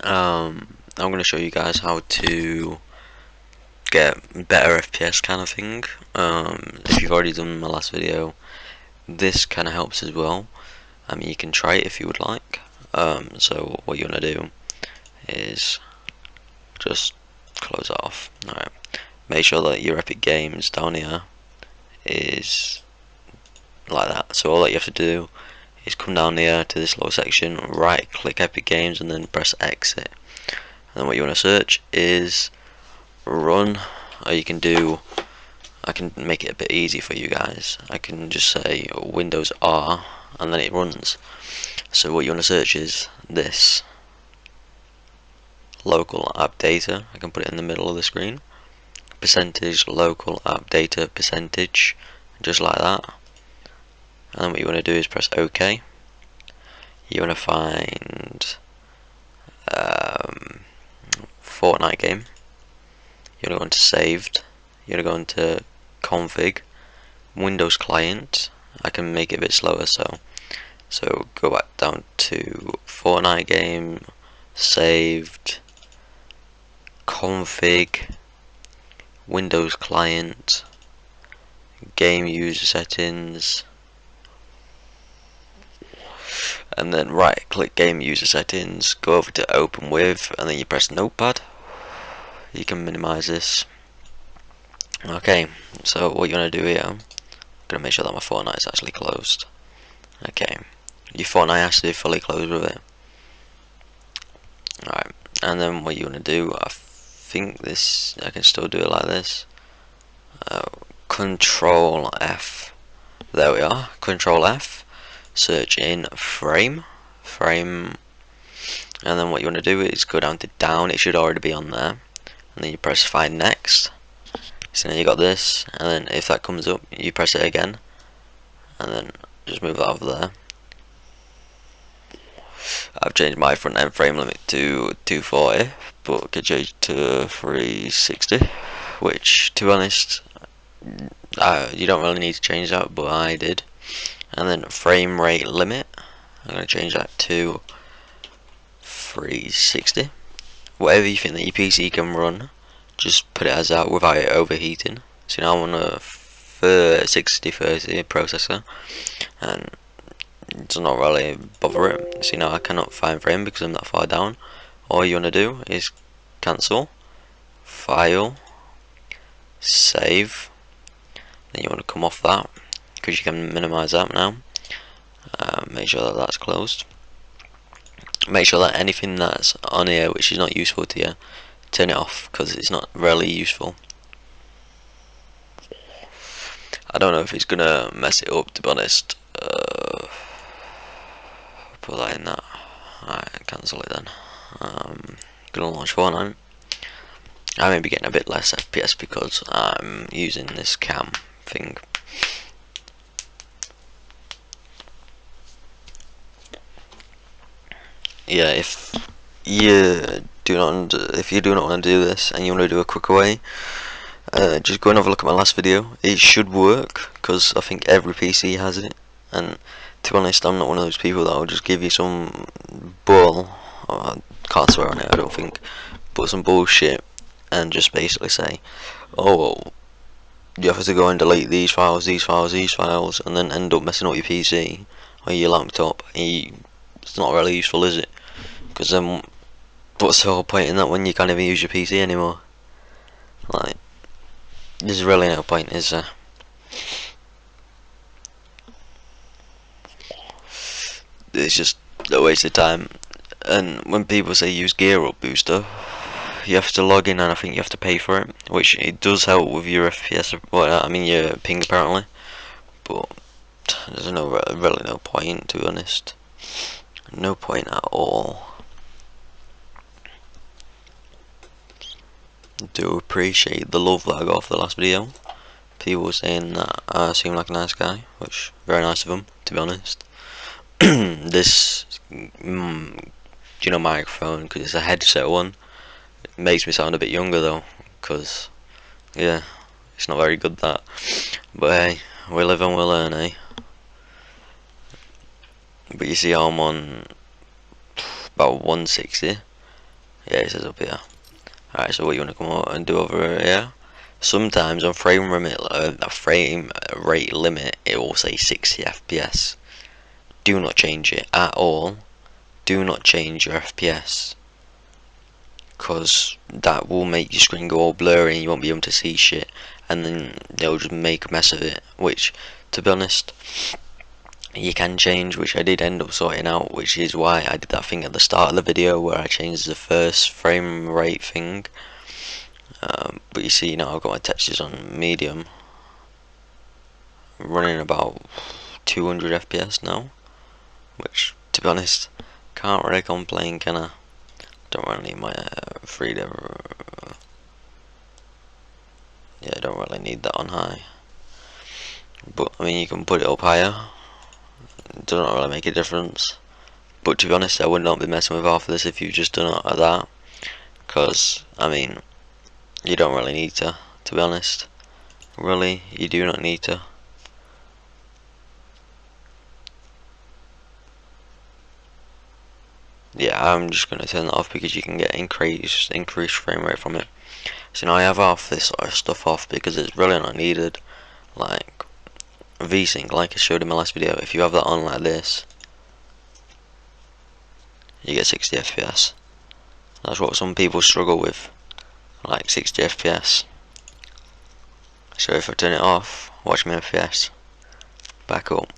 I'm going to show you guys how to get better FPS kind of thing. If you've already done my last video, this kind of helps as well. I mean, you can try it if you would like. So what you want to do is just close that off. Alright, make sure that your Epic Games down here is like that. So all that you have to do is come down here to this little section, right click Epic Games and then press exit. And then what you want to search is run, or you can do, I can make it a bit easy for you guys. I can just say Windows R and then it runs. So what you want to search is this local app data. I can put it in the middle of the screen. Percentage local app data percentage, just like that. And then what you want to do is press OK. You want to find Fortnite game. You want to go into saved. You want to go into config, Windows client. I can make it a bit slower, so go back down to Fortnite game, saved, config, Windows client, game user settings, and then right click game user settings, go over to open with, and then you press notepad. You can minimize this. Okay, so what you want to do here, I'm going to make sure that my Fortnite is actually closed. Okay, your Fortnite has to be fully closed with it. Alright, and then what you want to do, I think this, I can still do it like this. Control F, there we are, Control F, search in frame, and then what you want to do is go down to down, it should already be on there, and then you press find next. So then you got this, and then if that comes up, you press it again, and then just move that over there. I've changed my front end frame limit to 240, but I could change it to 360, which, to be honest, you don't really need to change that, but I did. And then frame rate limit, I'm going to change that to 360. Whatever you think that your PC can run, just put it as that without it overheating. So now I'm on a 6030 processor, and it does not really bother it. So now I cannot find frame because I'm that far down. All you want to do is cancel, file, save. Then you want to come off that because you can minimize that now. Make sure that that's closed. Make sure that anything that's on here which is not useful to you, turn it off because it's not really useful. I don't know if it's gonna mess it up, to be honest. Put that in that. Alright, cancel it then. Gonna launch Fortnite. I may be getting a bit less FPS because I'm using this cam thing. Yeah, if you do not want to do this and you want to do a quicker way, just go and have a look at my last video. It should work because I think every PC has it, and to be honest, I'm not one of those people that will just give you some bull, I can't swear on it, I don't think, but some bullshit and just basically say, oh well, you have to go and delete these files, and then end up messing up your PC or your laptop. It's not really useful, is it? Because then what's the whole point in that when you can't even use your PC anymore? Like, there's really no point, is there? It's just a waste of time. And when people say use Gear Up Booster, you have to log in and I think you have to pay for it, which it does help with your FPS, well, I mean your ping apparently, but there's really no point, to be honest. No point at all. Do appreciate the love that I got for the last video. People were saying that I seem like a nice guy, which very nice of them, to be honest. This microphone, because it's a headset one, it makes me sound a bit younger though, because yeah, it's not very good that. But hey, we live and we learn, eh? But you see, I'm on about 160, Yeah, it says up here. Alright, so what you want to come out and do over here? Sometimes on frame rate limit, it will say 60 FPS. Do not change it at all. Do not change your FPS, because that will make your screen go all blurry and you won't be able to see shit, and then they'll just make a mess of it, which, to be honest, you can change, which I did end up sorting out, which is why I did that thing at the start of the video where I changed the first frame rate thing. But you see now I've got my textures on medium, running about 200 FPS now, which, to be honest, can't really complain, can I? Don't really need my 3D. Yeah, I don't really need that on high. But I mean, you can put it up higher. It doesn't really make a difference. But to be honest, I would not be messing with half of this if you just done it like that. Because I mean, you don't really need to be honest. Really, you do not need to. Yeah, I'm just going to turn that off because you can get increased frame rate from it. So now I have half this sort of stuff off because it's really not needed. Like VSync, like I showed in my last video, if you have that on like this, you get 60 FPS. That's what some people struggle with, like 60 FPS. So if I turn it off, watch my FPS back up.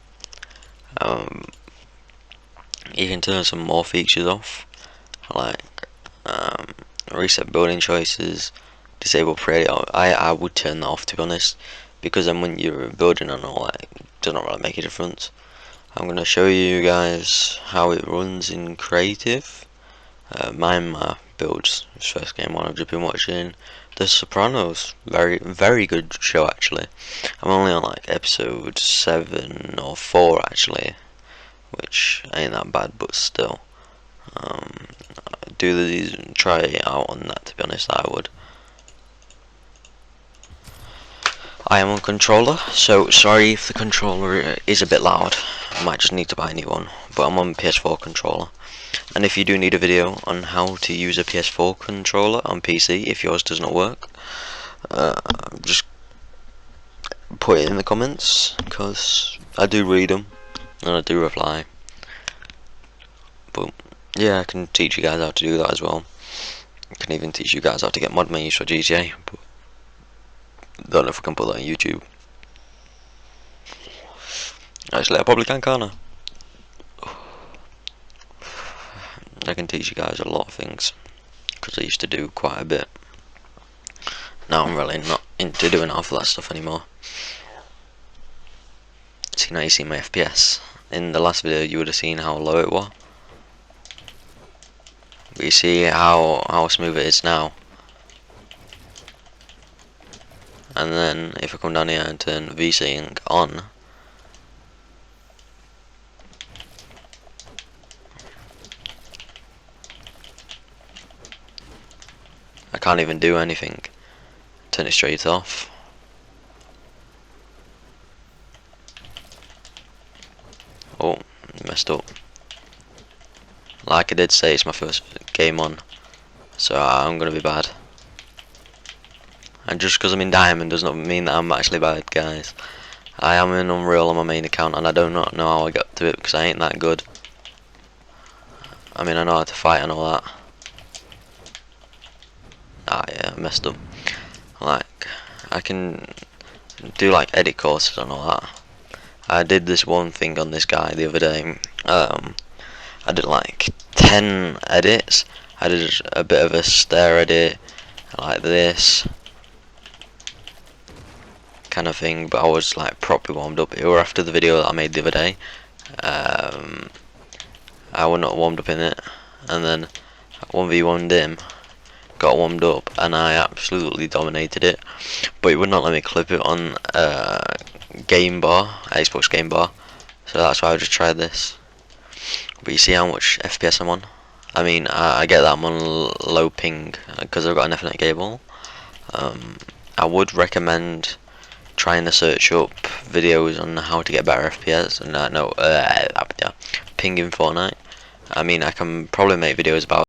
You can turn some more features off, like reset building choices, disable pre-edit. I would turn that off, to be honest, because then when you're building and all that, it does not really make a difference. I'm going to show you guys how it runs in creative. My builds, this first game one I've just been watching, The Sopranos. Very good show actually. I'm only on like episode 7 or 4 actually, which ain't that bad, but still. Try it out on that, to be honest, I would. I am on controller, so sorry if the controller is a bit loud. I might just need to buy a new one, but I'm on PS4 controller. And if you do need a video on how to use a PS4 controller on PC, if yours does not work, just put it in the comments, because I do read them, and I do reply. But yeah, I can teach you guys how to do that as well. I can even teach you guys how to get mod menus for GTA, but don't know if I can put that on YouTube. Actually, I probably can't I? I can teach you guys a lot of things, because I used to do quite a bit. Now I'm really not into doing half of that stuff anymore. See, now you see my FPS. In the last video you would have seen how low it was. But you see how smooth it is now. And then if I come down here and turn VSync on, I can't even do anything. Turn it straight off. Oh, messed up. Like I did say, it's my first game on, so I'm gonna be bad. And just because I'm in Diamond does not mean that I'm actually bad, guys. I am in Unreal on my main account, and I do not know how I got to it because I ain't that good. I mean, I know how to fight and all that. Ah, yeah, I messed up. Like, I can do like edit courses and all that. I did this one thing on this guy the other day. I did like 10 edits. I did a bit of a stair edit, like this kind of thing, but I was like properly warmed up. It was after the video that I made the other day. I was not warmed up in it, and then 1v1'd him, got warmed up, and I absolutely dominated it. But it would not let me clip it on game bar, Xbox game bar, so that's why I just tried this. But you see how much FPS I'm on? I mean, I get that I'm on low ping because I've got an Ethernet cable. I would recommend trying to search up videos on how to get better FPS and ping in Fortnite. I mean, I can probably make videos about